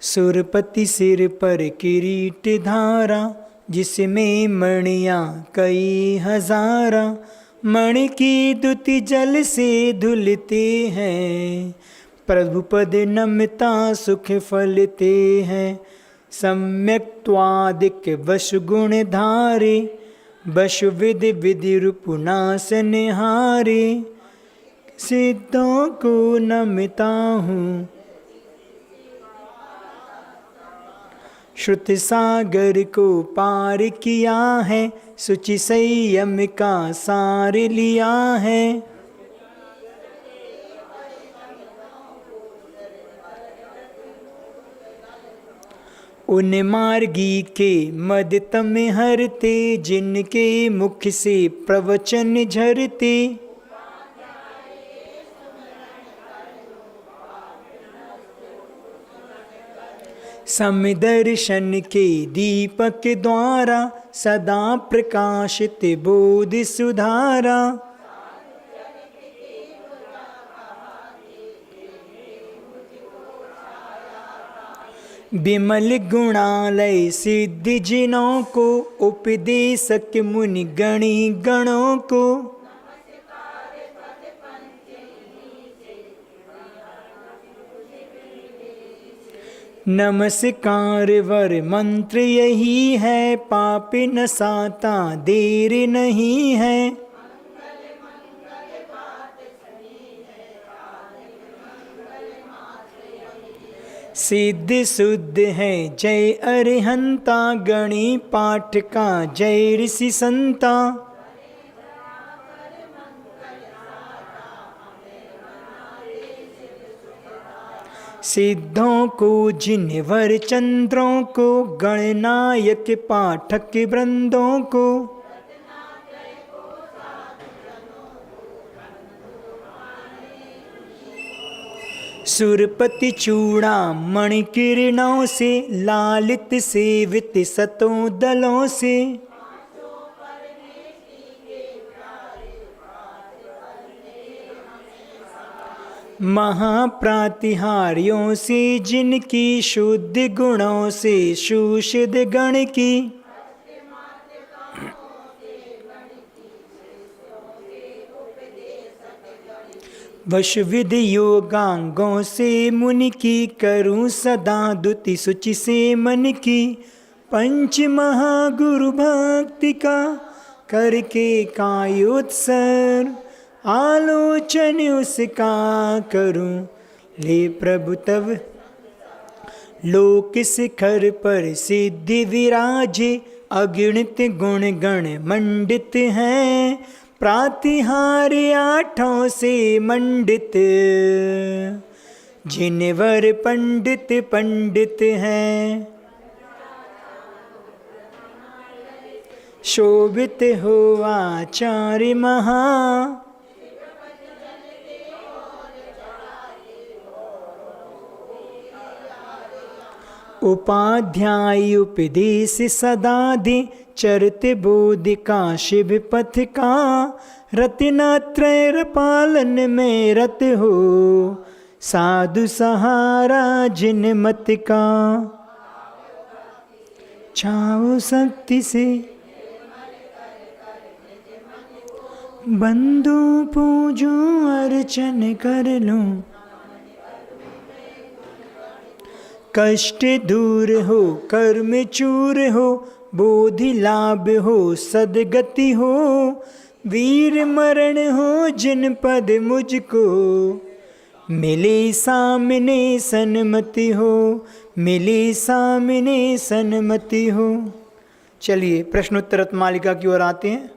सुरपति सिर पर किरीट धारा, जिसमें मणियाँ कई हजारा। मणि की दुति जल से धुलते हैं, प्रभुपद नमता सुख फलते हैं। सम्यक त्वादिक वश गुण धारे, वश विधि विधि रूपुनाश निहारे। सिद्धों को नमता हूँ, श्रुति सागर को पार किया है। सुचि संयम का सार लिया है। उन मार्गी के मद तम हरते, जिनके मुख से प्रवचन झरते। समदर्शन के दीपक द्वारा, सदा प्रकाशित बोध सुधारा। विमल गुणालय सिद्धि जिनों को, उपदेशक मुनि गणी गणों को। नमस्कार वर मंत्र यही है, पाप नसाता देर नहीं है। सिद्ध शुद्ध है जय अरिहंता, गणी पाठ का जय ऋषि संता। सिद्धों को जिनवर चंद्रों को, गणनायक पाठक वृंदों को। सुरपति चूड़ा मणि किरणों से, लालित सेवित सतों दलों से। महाप्रातिहार्यों से जिनकी, शुद्ध गुणों से सुषुध गण की। वश विधि योगांगों से मुनि की, करूं सदा दुति सुचि से मन की। पंच महागुरु भक्ति का करके कायोत्सर्ग, आलोचन उसका करूं ले प्रभु तब। लोक शिखर पर सिद्धि विराजे, अगणित गुण गण मंडित हैं। प्रातिहार आठों से मंडित, जिनवर पंडित पंडित हैं। शोभित हो आचार्य महा, उपाध्याय उपदेश सदा दे। चरित बोध का शिव पथ का, रत्नत्रय पालन में रत हो। साधु सहारा जिन मत का, छाओ शक्ति से बंधु पूजो अर्चन कर लूं। कष्ट दूर हो कर्म चूर हो, बोधि लाभ हो सदगति हो। वीर मरण हो जिन पद मुझको, मिले सामने सन्मति हो। मिले सामने सन्मति हो। चलिए प्रश्नोत्तर मालिका की ओर आते हैं।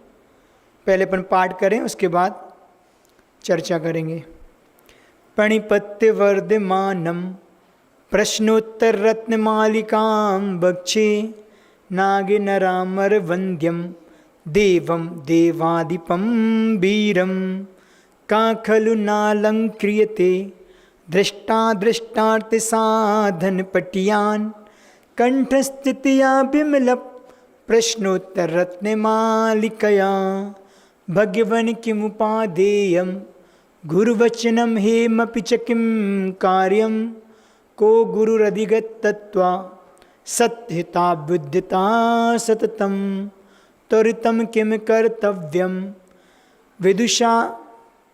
पहले अपन पाठ करें, उसके बाद चर्चा करेंगे। पणिपत्य वर्धमानम प्रश्नोत्तर रत्नमालिकां बक्षे। नागिनरामर वंद्यम देवं देवाधिपं वीरं। का खलु नालंक्रियते दृष्टा दृष्टार्थ साधन पटियान। कंठस्थितिया विमल प्रश्नोत्तर रत्नमालिकया। भगवन किमुपादेयं गुरुवचनं हेमपि च किं कार्यं। को गुरुरधिगत तत्वा सत्यता बुद्धिता सततम त्वरितम किम कर्तव्यम विदुषा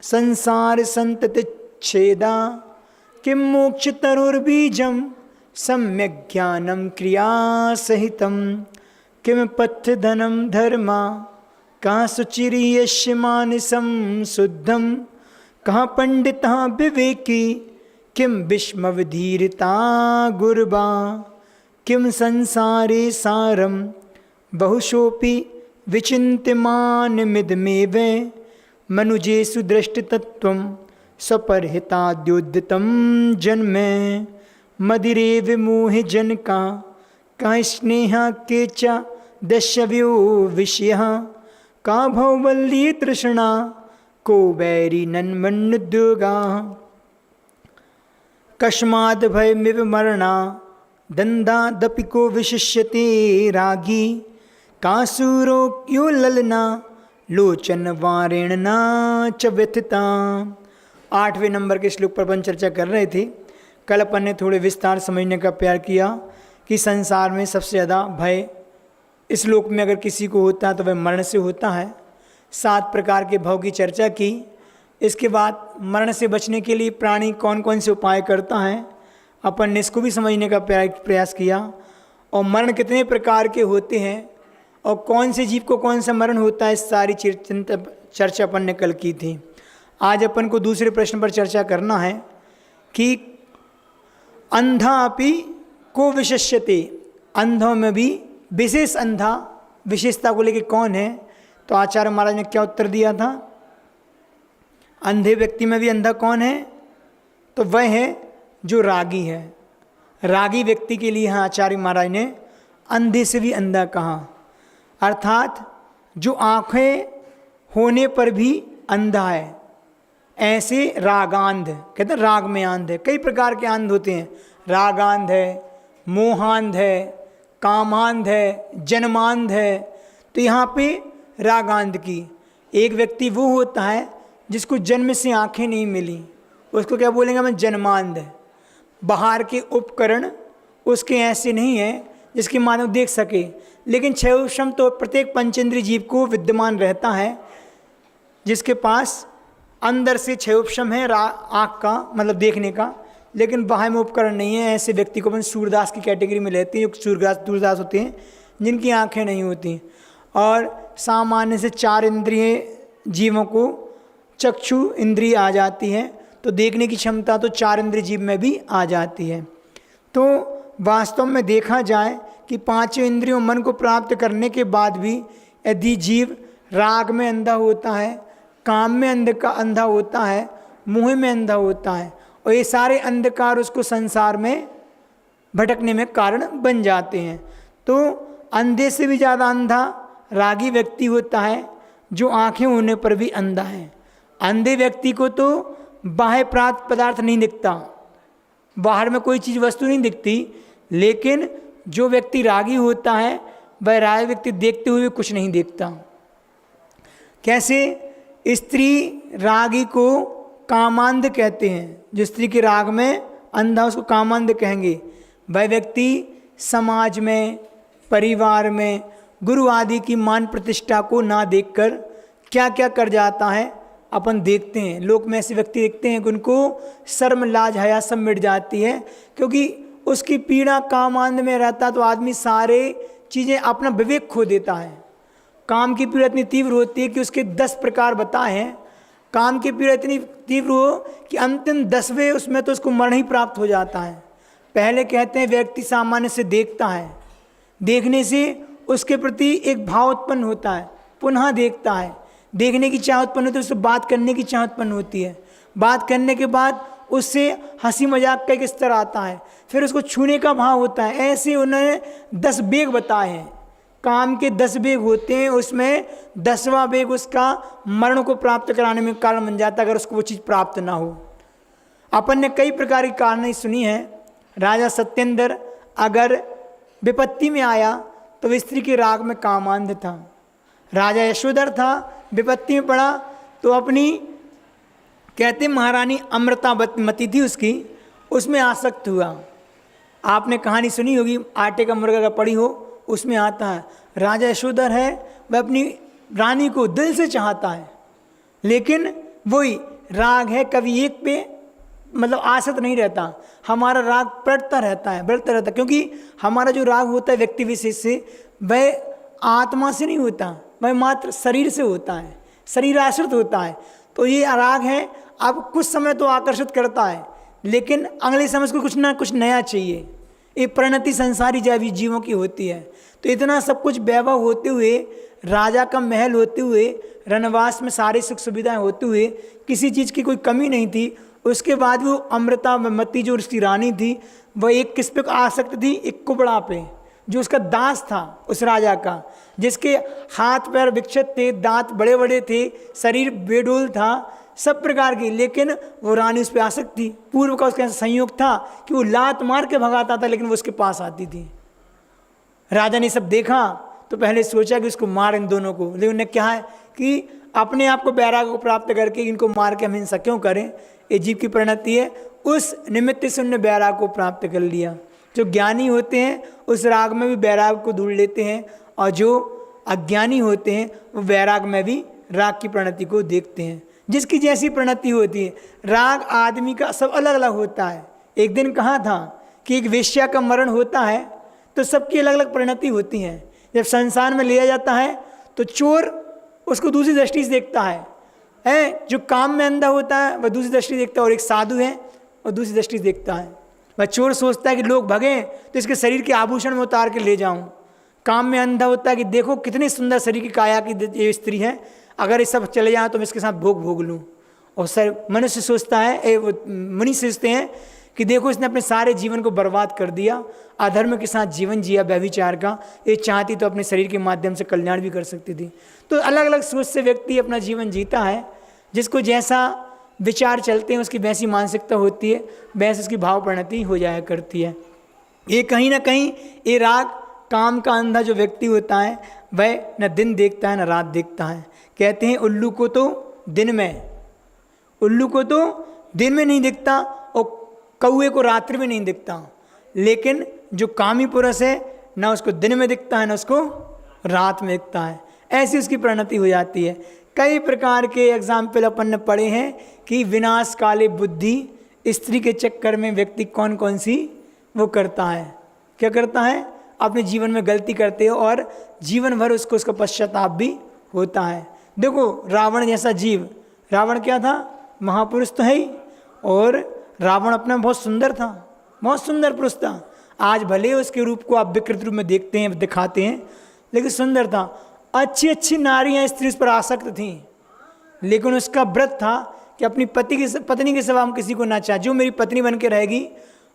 संसार संततिच्छेदा किम मोक्ष तरुर्बीजम सम्यक ज्ञानम क्रिया सहितम किम पथ धनम धर्मा कहाँ सुचिर्यस्य मानसम शुद्धम कहाँ पंडिता विवेकी किम विस्मवधीरता गुरबा किम संसारे सारम बहुशोपि विचिन्त्यमानमिदमेव मनुजेषु दृष्टतत्त्वं स्वपरहिताद्योदितं जन्मे मदिरेव मोहि जनका का स्नेहा के च दस्यव्यो विषयः का भववल्ली तृष्णा को वैरी नन्मन्नुद्योगा कस्माद् भयमिव मरणा दन्दादपि को विशिष्यते रागी कासूरो यो ललना लोचन वारेण ना च व्यथिता। 8वें नंबर के श्लोक पर अपन चर्चा कर रहे थे। कल अपन ने थोड़े विस्तार समझने का प्यार किया कि संसार में सबसे ज़्यादा भय इस लोक में अगर किसी को होता है तो वह मरण से होता है। 7 प्रकार के भव की चर्चा की। इसके बाद मरण से बचने के लिए प्राणी कौन कौन से उपाय करता है अपन ने इसको भी समझने का प्रयास किया। और मरण कितने प्रकार के होते हैं और कौन से जीव को कौन सा मरण होता है, इस सारी चर्चा अपन ने कल की थी। आज अपन को दूसरे प्रश्न पर चर्चा करना है कि अंधा अपि को विशिष्यते, अंधों में भी विशेष अंधा विशेषता को लेकर कौन है। तो आचार्य महाराज ने क्या उत्तर दिया था, अंधे व्यक्ति में भी अंधा कौन है, तो वह है जो रागी है। रागी व्यक्ति के लिए यहाँ आचार्य महाराज ने अंधे से भी अंधा कहा, अर्थात जो आँखें होने पर भी अंधा है, ऐसे रागांध कहते हैं। राग में आंध है, कई प्रकार के आंध होते हैं। रागांध है, मोहांध है, कामांध है, जन्मांध है। तो यहाँ पे रागांध की एक व्यक्ति वो होता है जिसको जन्म से आंखें नहीं मिली, उसको क्या बोलेंगे, मैं जन्मांध है। बाहर के उपकरण उसके ऐसे नहीं है जिसके मानव देख सके, लेकिन क्षयोक्षम तो प्रत्येक पंचेंद्रिय जीव को विद्यमान रहता है, जिसके पास अंदर से क्षयोक्षम है आँख का मतलब देखने का, लेकिन बाहर में उपकरण नहीं है। ऐसे व्यक्ति को अपन सूरदास की कैटेगरी में लेते हैं, जो सूरदास होते हैं जिनकी आँखें नहीं होती। और सामान्य से 4 इंद्रिय जीवों को चक्षु इंद्रिय आ जाती है, तो देखने की क्षमता तो 4 इंद्रिय जीव में भी आ जाती है। तो वास्तव में देखा जाए कि 5 इंद्रियों मन को प्राप्त करने के बाद भी यदि जीव राग में अंधा होता है, काम में अंधा होता है, मोह में अंधा होता है, और ये सारे अंधकार उसको संसार में भटकने में कारण बन जाते हैं। तो अंधे से भी ज़्यादा अंधा रागी व्यक्ति होता है जो आँखें होने पर भी अंधा है। अंधे व्यक्ति को तो बाह्य प्राप्त पदार्थ नहीं दिखता, बाहर में कोई चीज़ वस्तु नहीं दिखती, लेकिन जो व्यक्ति रागी होता है वह रागी व्यक्ति देखते हुए कुछ नहीं देखता। कैसे, स्त्री रागी को कामांध कहते हैं, जो स्त्री के राग में अंधा उसको कामांध कहेंगे। वह व्यक्ति समाज में, परिवार में गुरु आदि की मान प्रतिष्ठा को ना देखकर क्या क्या कर जाता है अपन देखते हैं। लोक में ऐसे व्यक्ति देखते हैं कि उनको शर्म लाज हया सब मिट जाती है, क्योंकि उसकी पीड़ा कामांध में रहता तो आदमी सारे चीज़ें अपना विवेक खो देता है। काम की पीड़ा इतनी तीव्र होती है कि उसके 10 प्रकार बताए हैं। काम की पीड़ा इतनी तीव्र हो कि अंतिम 10वें उसमें तो उसको मरण ही प्राप्त हो जाता है। पहले कहते हैं व्यक्ति सामान्य से देखता है, देखने से उसके प्रति एक भाव उत्पन्न होता है, पुनः देखता है, देखने की चाह उत्पन्न होती है, उससे बात करने की चाह उत्पन्न होती है, बात करने के बाद उससे हंसी मजाक का एक स्तर आता है, फिर उसको छूने का भाव होता है। ऐसे उन्होंने 10 वेग बताए हैं। काम के 10 वेग होते हैं, उसमें 10वां वेग उसका मरण को प्राप्त कराने में कारण बन जाता है, अगर उसको वो चीज़ प्राप्त ना हो। अपन ने कई प्रकार की कहानी सुनी है। राजा सत्येंद्र अगर विपत्ति में आया तो स्त्री के राग में कामांध था। राजा यशोधर था, विपत्ति में पड़ा तो अपनी कहते महारानी अमृतावती थी उसकी, उसमें आसक्त हुआ। आपने कहानी सुनी होगी आटे का मुर्गा का पड़ी हो, उसमें आता है राजा यशोधर है, वह अपनी रानी को दिल से चाहता है, लेकिन वही राग है, कभी एक पे मतलब आसक्त नहीं रहता, हमारा राग बढ़ता रहता है, क्योंकि हमारा जो राग होता है व्यक्ति विशेष से, वह आत्मा से नहीं होता, वह मात्र शरीर से होता है, शरीर आश्रित होता है। तो ये राग है, अब कुछ समय तो आकर्षित करता है, लेकिन अगले समय को कुछ ना कुछ नया चाहिए। ये परिणति संसारी जैवी जीवों की होती है। तो इतना सब कुछ वैभव होते हुए, राजा का महल होते हुए, रनवास में सारी सुख सुविधाएं होते हुए, किसी चीज़ की कोई कमी नहीं थी, उसके बाद वो अमृतामती जो उसकी रानी थी, वह एक किस पे आसक्त थी, एक कुबड़ा पे, जो उसका दास था उस राजा का, जिसके हाथ पैर विक्षत थे, दांत बड़े बड़े थे, शरीर बेडोल था, सब प्रकार की, लेकिन वो रानी उस पर आसक्त थी। पूर्व का उसका संयोग था कि वो लात मार के भगाता था, लेकिन वो उसके पास आती थी। राजा ने सब देखा तो पहले सोचा कि उसको मार इन दोनों को, लेकिन उन्हें क्या है कि अपने आप को बैराग को प्राप्त करके इनको मार के हम हिंसा क्यों करें, ये जीव की परिणति है। उस निमित्त से उन्होंने बैराग को प्राप्त कर लिया। जो ज्ञानी होते हैं उस राग में भी बैराग को ढूंढ लेते हैं, और जो अज्ञानी होते हैं वो बैराग में भी राग की परिणति को देखते हैं। जिसकी जैसी परिणति होती है, राग आदमी का सब अलग अलग होता है। एक दिन कहा था कि एक वेश्या का मरण होता है तो सबकी अलग अलग परिणति होती है। जब संसार में लिया जाता है तो चोर उसको दूसरी दृष्टि से देखता है, जो काम में अंधा होता है वह दूसरी दृष्टि देखता है, और एक साधु है और दूसरी दृष्टि से देखता है। वह चोर सोचता है कि लोग भगें तो इसके शरीर के आभूषण में उतार के ले जाऊं। काम में अंधा होता है कि देखो कितनी सुंदर शरीर की काया की ये स्त्री है, अगर ये सब चले जाए तो मैं इसके साथ भोग लूँ। और सर मनुष्य सोचता है, मुनि सोचते हैं कि देखो इसने अपने सारे जीवन को बर्बाद कर दिया, अधर्म के साथ जीवन जिया व्यभिचार का, ये चाहती तो अपने शरीर के माध्यम से कल्याण भी कर सकती थी। तो अलग अलग सोच से व्यक्ति अपना जीवन जीता है, जिसको जैसा विचार चलते हैं उसकी वैसी मानसिकता होती है, वैसे उसकी भाव परिणति हो जाया करती है। ये कहीं ना कहीं ये राग काम का अंधा जो व्यक्ति होता है वह न दिन देखता है न रात देखता है। कहते हैं उल्लू को तो दिन में नहीं दिखता और कौए को रात्रि में नहीं दिखता, लेकिन जो कामी पुरुष है न उसको दिन में दिखता है न उसको रात में दिखता है, ऐसी उसकी परिणति हो जाती है। कई प्रकार के एग्जाम्पल अपन ने पढ़े हैं कि विनाश काले बुद्धि, स्त्री के चक्कर में व्यक्ति कौन कौन सी वो करता है, क्या करता है, अपने जीवन में गलती करते हो और जीवन भर उसको उसका पश्चाताप भी होता है। देखो रावण जैसा जीव, रावण क्या था, महापुरुष तो है ही, और रावण अपना बहुत सुंदर था, बहुत सुंदर पुरुष था। आज भले उसके रूप को आप विकृत रूप में देखते हैं, दिखाते हैं, लेकिन सुंदर था। अच्छी अच्छी नारियां स्त्री उस पर आसक्त थीं, लेकिन उसका व्रत था कि अपनी पत्नी के सिवा हम किसी को ना चाहे, जो मेरी पत्नी बन के रहेगी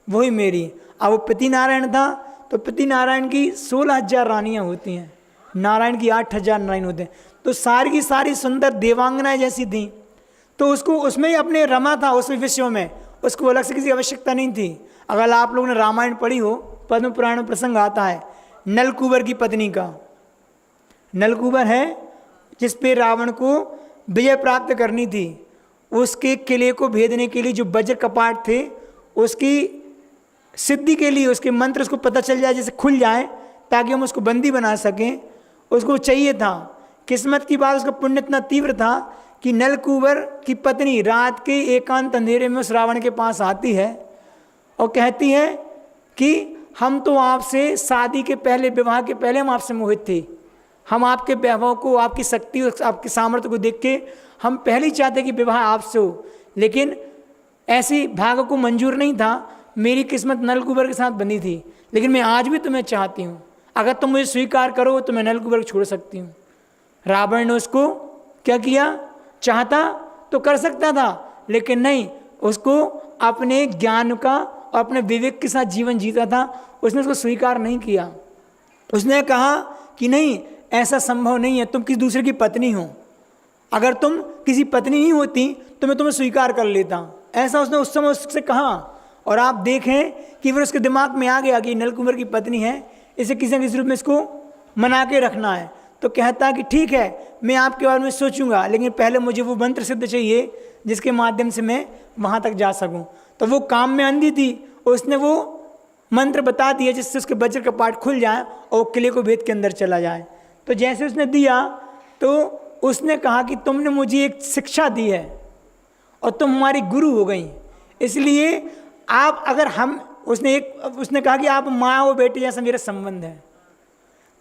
वही मेरी। अब वो पति नारायण था तो पति नारायण की 16,000 रानियाँ होती हैं, नारायण की 8,000 नारायण होते हैं, तो सारी की सारी सुंदर देवांगनाएं जैसी थी। तो उसको उसमें ही अपने रमा था, उस विषयों में उसको अलग से किसी आवश्यकता नहीं थी। अगर आप लोगों ने रामायण पढ़ी हो, पद्म पुराण में प्रसंग आता है नलकूबर की पत्नी का। नलकूबर है जिस पे रावण को विजय प्राप्त करनी थी, उसके किले को भेदने के लिए जो वज्र कपाट थे उसकी सिद्धि के लिए, उसके मंत्र उसको पता चल जाए, जैसे खुल जाए ताकि हम उसको बंदी बना सकें, उसको चाहिए था। किस्मत की बात, उसका पुण्य इतना तीव्र था कि नलकूबर की पत्नी रात के एकांत अंधेरे में उस रावण के पास आती है और कहती है कि हम तो आपसे शादी के पहले, विवाह के पहले हम आपसे मोहित थे, हम आपके वैभव को, आपकी शक्ति और आपके सामर्थ्य को देख के हम पहले ही चाहते कि विवाह आपसे हो, लेकिन ऐसी भाग्य को मंजूर नहीं था, मेरी किस्मत नलकूबर के साथ बनी थी, लेकिन मैं आज भी तुम्हें चाहती हूँ, अगर तुम मुझे स्वीकार करो तो मैं नलकूबर को छोड़ सकती हूँ। रावण ने उसको क्या किया, चाहता तो कर सकता था, लेकिन नहीं, उसको अपने ज्ञान का और अपने विवेक के साथ जीवन जीता था, उसने उसको स्वीकार नहीं किया। उसने कहा कि नहीं, ऐसा संभव नहीं है, तुम किसी दूसरे की पत्नी हो, अगर तुम किसी पत्नी नहीं होती तो मैं तुम्हें स्वीकार कर लेता, ऐसा उसने उस समय उससे कहा। और आप देखें कि फिर उसके दिमाग में आ गया कि नलकूबर की पत्नी है, इसे किसी न किसी रूप में इसको मना के रखना है। तो कहता कि ठीक है, मैं आपके बारे में सोचूंगा, लेकिन पहले मुझे वो मंत्र सिद्ध चाहिए जिसके माध्यम से मैं वहाँ तक जा सकूँ। तो वो काम में अंधी थी, उसने वो मंत्र बता दिया जिससे उसके वज्र का पाठ खुल जाए और वो किले को भेद के अंदर चला जाए। तो जैसे उसने दिया तो उसने कहा कि तुमने मुझे एक शिक्षा दी है और तुम हमारी गुरु हो गई, इसलिए आप अगर हम उसने कहा कि आप माँ और बेटे जैसा मेरा संबंध है।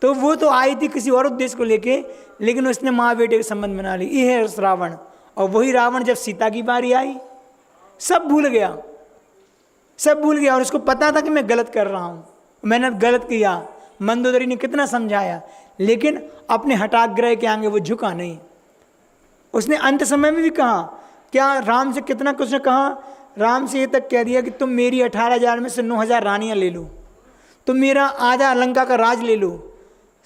तो वो तो आई थी किसी और उद्देश्य को लेके, लेकिन उसने माँ बेटे का संबंध बना ली। ये है रावण। और वही रावण जब सीता की बारी आई सब भूल गया, सब भूल गया। और उसको पता था कि मैं गलत कर रहा हूँ, मैंने गलत किया। मंदोदरी ने कितना समझाया, लेकिन अपने हठाग्रह के आगे वो झुका नहीं। उसने अंत समय में भी कहा, क्या राम से कितना कुछ ने कहा, राम से ये तक कह दिया कि तुम मेरी 18,000 में से 9,000 रानियाँ ले लो, तुम मेरा आधा लंका का राज ले लो,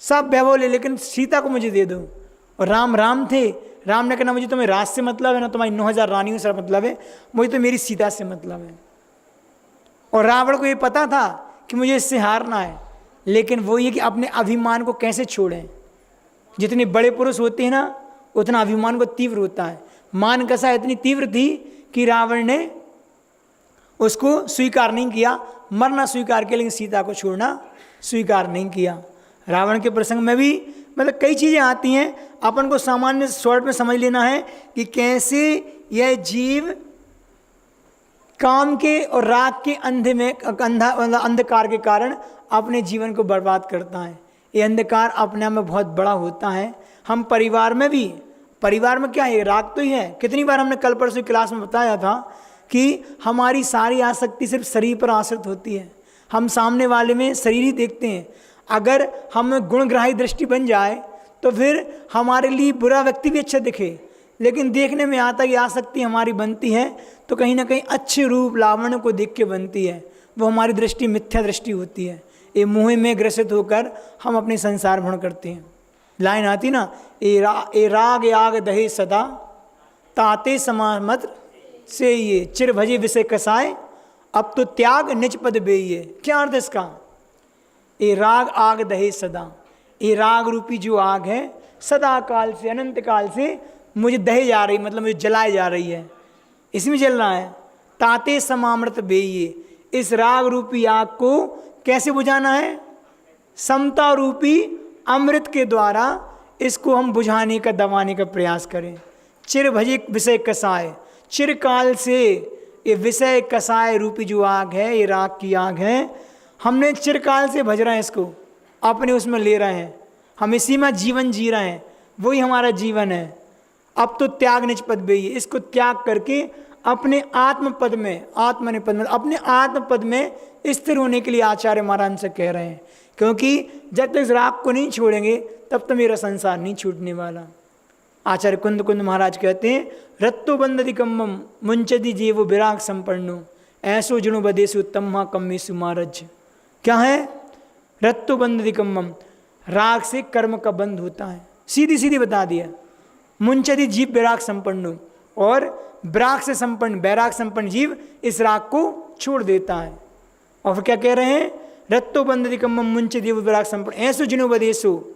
सब वैभव ले, लेकिन सीता को मुझे दे दो। और राम थे। राम ने कहा मुझे तुम्हें राज से मतलब है ना तुम्हारी 9,000 रानियों से मतलब है, मुझे तो मेरी सीता से मतलब है। और रावण को ये पता था कि मुझे इससे हारना है, लेकिन वो ये कि अपने अभिमान को कैसे छोड़ें। जितने बड़े पुरुष होते हैं ना उतना अभिमान को तीव्र होता है। मान कसा इतनी तीव्र थी कि रावण ने उसको स्वीकार नहीं किया, मरना स्वीकार किया, लेकिन सीता को छोड़ना स्वीकार नहीं किया। रावण के प्रसंग में भी मतलब कई चीज़ें आती हैं, अपन को सामान्य शॉर्ट में समझ लेना है कि कैसे यह जीव काम के और राग के अंधकार के कारण अपने जीवन को बर्बाद करता है। ये अंधकार अपने आप में बहुत बड़ा होता है। हम परिवार में भी, परिवार में क्या है, राग तो ही है। कितनी बार हमने कल परसों क्लास में बताया था कि हमारी सारी आसक्ति सिर्फ शरीर पर आश्रित होती है। हम सामने वाले में शरीर ही देखते हैं। अगर हम गुणग्राही दृष्टि बन जाए तो फिर हमारे लिए बुरा व्यक्ति भी अच्छा दिखे, लेकिन देखने में आता कि आसक्ति हमारी बनती है तो कहीं ना कहीं अच्छे रूप लावण्य को देख के बनती है। वो हमारी दृष्टि मिथ्या दृष्टि होती है। ये मोह में ग्रसित होकर हम अपने संसार भ्रमण करते हैं। लाइन आती ना, ए राग आग दहे सदा ताते समामत से ये चिर भजे विषय कसाए अब तो त्याग निज पद बेइये। क्या अर्थ इसका? ये राग आग दहे सदा, ये राग रूपी जो आग है सदा काल से अनंत काल से मुझे दहे जा रही, मतलब मुझे जलाए जा रही है, इसमें जल रहा है। ताते समामृत बेइये, इस राग रूपी आग को कैसे बुझाना है? समता रूपी अमृत के द्वारा इसको हम बुझाने का, दबाने का प्रयास करें। चिर भजे विषय कसाय, चिरकाल से ये विषय कसाय रूपी जो आग है, ये राग की आग है, हमने चिरकाल से भज रहे हैं, इसको अपने उसमें ले रहे हैं, हम इसी में जीवन जी रहे हैं, वही हमारा जीवन है। अब तो त्याग निज पद बेइये, इसको त्याग करके अपने आत्म पद में, आत्मनि पद में, अपने आत्म पद में स्थिर होने के लिए आचार्य महाराज से कह रहे हैं। क्योंकि जब तक इस राग को नहीं छोड़ेंगे तब तक मेरा संसार नहीं छूटने वाला। आचार्य कुंद कुंद महाराज कहते हैं, रत्तो बंदति कम्मम मुंचति जीवो विराग संपन्नो ऐसो जुणु बदेशु तम्मा कम्मेसु महाराज। क्या है? रत्तो बंदति कम्मम, राग से कर्म का बंध होता है, सीधी सीधी बता दिया। मुंचति जीव विराग संपन्नो, और विराग से संपन्न, वैराग संपन्न जीव इस राग को छोड़ देता है। और फिर क्या कह रहे हैं? रत्तो बंदति कम्मम मुंचति जीव विराग संपन्न ऐसो जिनो उपदेशो,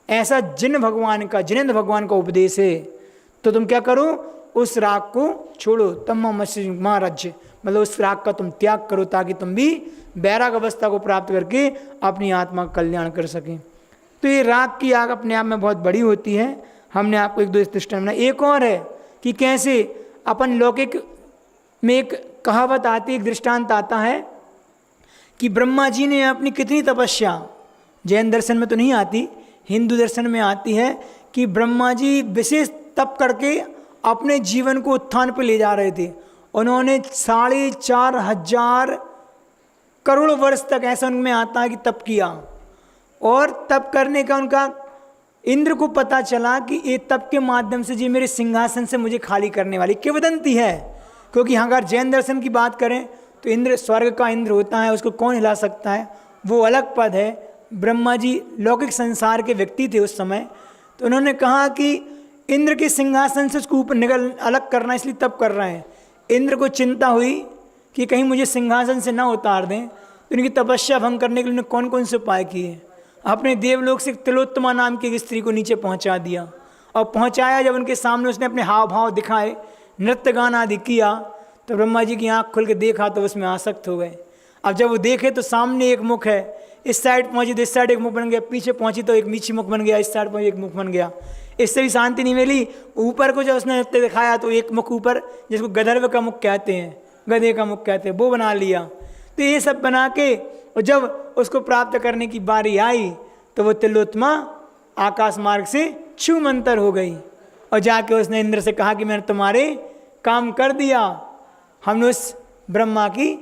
ऐसा जिन भगवान का, जिनेन्द्र भगवान का उपदेश है। तो तुम क्या करो? उस राग को छोड़ो, तम्मा महाराज, मतलब उस राग का तुम त्याग करो, ताकि तुम भी वैराग अवस्था को प्राप्त करके अपनी आत्मा का कल्याण कर सकें। तो ये राग की आग अपने आप में बहुत बड़ी होती है। हमने आपको एक दो दृष्टांत बनाया। एक और है कि कैसे अपन लौकिक में एक कहावत आती है, एक दृष्टांत आता है कि ब्रह्मा जी ने अपनी कितनी तपस्या, जैन दर्शन में तो नहीं आती, हिंदू दर्शन में आती है कि ब्रह्मा जी विशेष तप करके अपने जीवन को उत्थान पर ले जा रहे थे। उन्होंने 4,500 करोड़ वर्ष तक, ऐसा उनमें आता है कि तप किया। और तप करने का उनका, इंद्र को पता चला कि ये तप के माध्यम से जी मेरे सिंहासन से मुझे खाली करने वाली किंवदंती है। क्योंकि अगर जैन दर्शन की बात करें तो इंद्र स्वर्ग का इंद्र होता है, उसको कौन हिला सकता है, वो अलग पद है। ब्रह्मा जी लौकिक संसार के व्यक्ति थे उस समय, तो उन्होंने कहा कि इंद्र के सिंहासन से उसको ऊपर निकल अलग करना, इसलिए तप कर रहे हैं। इंद्र को चिंता हुई कि कहीं मुझे सिंहासन से ना उतार दें, तो उनकी तपस्या भंग करने के लिए उन्होंने कौन कौन से उपाय किए। अपने देवलोक से तिलोत्तमा नाम की एक स्त्री को नीचे पहुंचा दिया, और पहुंचाया जब उनके सामने उसने अपने हाव भाव दिखाए, नृत्य गान आदि किया, तो ब्रह्मा जी की आँख खुल के देखा तो उसमें आसक्त हो गए। अब जब वो देखे तो सामने एक मुख है, इस साइड पहुंची तो इस साइड एक मुख बन गया, पीछे पहुंची तो एक नीचे मुख बन गया, इस साइड पहुंची एक मुख बन गया। इससे भी शांति नहीं मिली। ऊपर को जब उसने नृत्य दिखाया तो एक मुख ऊपर, जिसको गंधर्व का मुख कहते हैं, गधे का मुख कहते हैं, वो बना लिया। तो ये सब बना के और जब उसको प्राप्त करने की बारी आई तो वो तिलोत्तमा आकाश मार्ग से छूमंतर हो गई। और जाके उसने इंद्र से कहा कि मैंने तुम्हारे काम कर दिया, हमने उस ब्रह्मा की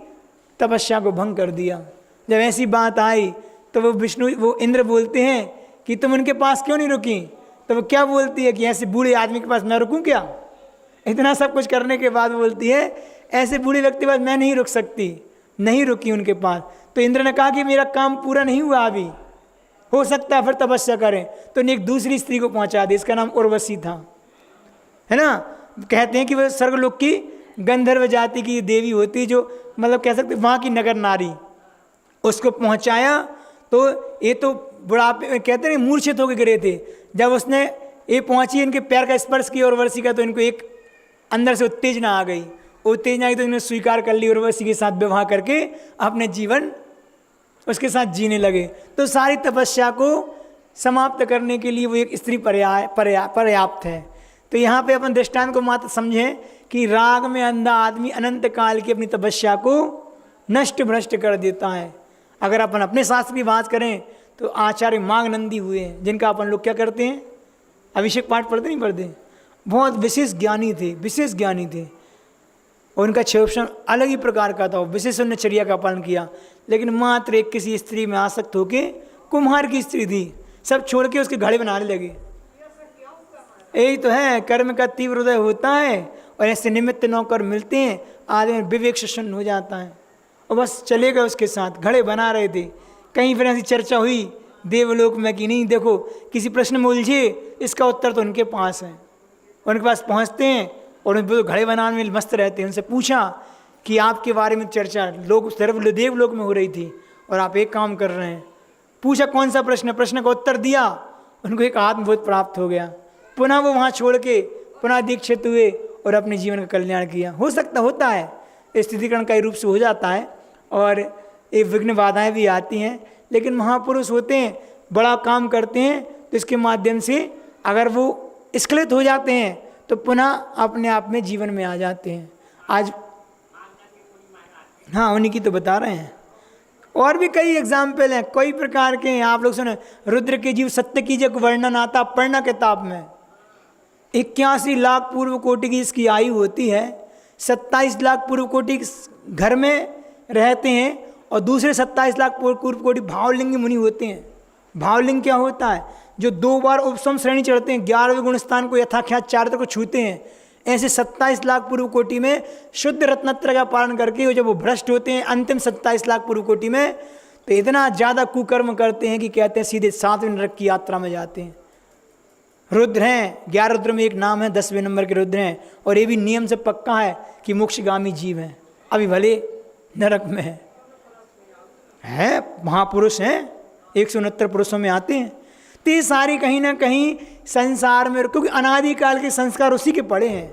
तपस्या को भंग कर दिया। जब ऐसी बात आई तो वो इंद्र बोलते हैं कि तुम उनके पास क्यों नहीं रुकी? तो वो क्या बोलती है कि ऐसे बूढ़े आदमी के पास मैं रुकूं क्या? इतना सब कुछ करने के बाद बोलती है ऐसे बूढ़े व्यक्ति के पास मैं नहीं रुक सकती, नहीं रुकी उनके पास। तो इंद्र ने कहा कि मेरा काम पूरा नहीं हुआ अभी, हो सकता है फिर तपस्या करें। तो एक दूसरी स्त्री को पहुंचा दी, इसका नाम उर्वशी था, है ना। कहते हैं कि वह स्वर्गलोक की गंधर्व जाति की देवी होती, जो मतलब कह सकते वहाँ की नगर नारी, उसको पहुंचाया। तो ये तो बुढ़ापे कहते हैं मूर्छित होकर गिरे थे। जब उसने ये पहुंची, इनके पैर का स्पर्श किया उर्वशी का, तो इनको एक अंदर से उत्तेजना आ गई। उत्तेजना आई तो इन्होंने स्वीकार कर ली, उर्वशी के साथ विवाह करके अपने जीवन उसके साथ जीने लगे। तो सारी तपस्या को समाप्त करने के लिए वो एक स्त्री पर्याप्त है। तो यहाँ पे अपन दृष्टांत को मात्र समझें कि राग में अंधा आदमी अनंत काल की अपनी तपस्या को नष्ट भ्रष्ट कर देता है। अगर अपन अपने शास्त्र की बात करें तो आचार्य मागनंदी हुए हैं, जिनका अपन लोग क्या करते हैं, अभिषेक पाठ पढ़ते नहीं पढ़ते, बहुत विशेष ज्ञानी थे, विशेष ज्ञानी थे। और उनका क्षेपण अलग ही प्रकार का था, विशेष उन्होंने चर्या का पालन किया। लेकिन मात्र एक किसी स्त्री में आसक्त होके, कुम्हार की स्त्री थी, सब छोड़ के उसके घड़े बनाने लगे। यही तो है, कर्म का तीव्र हृदय होता है और ऐसे निमित्त नौकर मिलते हैं, आदमी विवेक शून्य हो जाता है और बस चले गए उसके साथ। घड़े बना रहे थे। कहीं फिर ऐसी चर्चा हुई देवलोक में कि नहीं देखो किसी प्रश्न में उलझे, इसका उत्तर तो उनके पास है। उनके पास पहुंचते हैं और उन घड़े बनाने में मस्त रहते हैं। उनसे पूछा कि आपके बारे में चर्चा लोग देवलोक में हो रही थी और आप एक काम कर रहे हैं। पूछा कौन सा प्रश्न, प्रश्न का उत्तर दिया, उनको एक आत्मबोध प्राप्त हो गया। पुनः वो वहाँ छोड़ के पुनः दीक्षित हुए और अपने जीवन का कल्याण किया। हो सकता होता है, स्थितिकरण कई रूप से हो जाता है और ये विघ्न बाधाएँ भी आती हैं, लेकिन महापुरुष होते हैं, बड़ा काम करते हैं, तो इसके माध्यम से अगर वो स्खलित हो जाते हैं तो पुनः अपने आप में जीवन में आ जाते हैं। आज हाँ उन्हीं की तो बता रहे हैं। और भी कई एग्जाम्पल हैं, कई प्रकार के हैं। आप लोग सुने रुद्र के जीव सत्य की जग वर्णन आता पढ़ना किताब में। 81 लाख पूर्व कोटि की इसकी आयु होती है। 27 लाख पूर्व कोटि घर में रहते हैं और दूसरे 27 लाख पूर्व कोटि भावलिंगी मुनि होते हैं। भावलिंग क्या होता है? जो 2 बार उपसम श्रेणी चढ़ते हैं, 11वें गुण स्थान को यथाख्यात चारित्र को छूते हैं। ऐसे 27 लाख पूर्व कोटि में शुद्ध रत्नत्र का पालन करके जब वो भ्रष्ट होते हैं अंतिम 27 लाख पूर्व कोटि में, तो इतना ज़्यादा कुकर्म करते हैं कि कहते हैं सीधे 7वें नरक की यात्रा में जाते हैं। रुद्र हैं, 11 रुद्र में एक नाम है, 10वें नंबर के रुद्र हैं। और ये भी नियम से पक्का है कि मोक्षगामी जीव हैं, अभी भले नरक में है महापुरुष हैं, 169 पुरुषों में आते हैं। तो ये सारी कहीं ना कहीं संसार में, क्योंकि अनादिकाल के संस्कार उसी के पड़े हैं,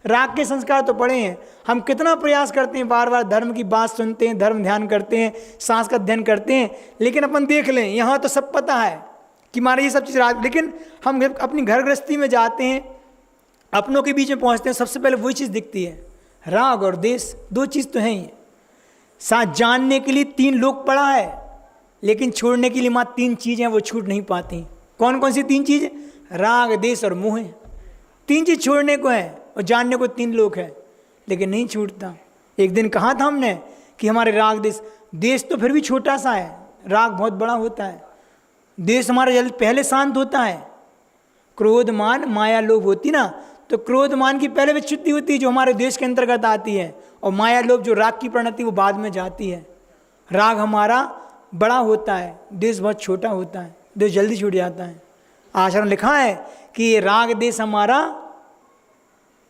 राग के संस्कार तो पड़े हैं। हम कितना प्रयास करते हैं, बार बार धर्म की बात सुनते हैं, धर्म ध्यान करते हैं, सांस का अध्ययन करते हैं, लेकिन अपन देख लें यहाँ तो सब पता है कि हमारे ये सब चीज़ राग, लेकिन हम अपनी घर गृहस्थी में जाते हैं, अपनों के बीच में पहुँचते हैं, सबसे पहले वही चीज़ दिखती है, राग और देश। 2 चीज़ तो हैं ही। साथ जानने के लिए 3 लोग पड़ा है, लेकिन छोड़ने के लिए मात्र 3 चीज़ें वो छूट नहीं पाती। कौन कौन सी 3 चीज़? राग, देश और मोह। 3 चीज़ छोड़ने को है और जानने को 3 लोग हैं, लेकिन नहीं छूटता। एक दिन कहा था हमने कि हमारे राग देश तो फिर भी छोटा सा है, राग बहुत बड़ा होता है। देश हमारा जल्द पहले शांत होता है। क्रोध मान माया लोभ होती ना, तो क्रोध मान की पहले विच्युति होती है जो हमारे देश के अंतर्गत आती है, और माया लोभ जो राग की प्रणति वो बाद में जाती है। राग हमारा बड़ा होता है, देश बहुत छोटा होता है, देश जल्दी छूट जाता है। आश्रम लिखा है कि ये राग देश हमारा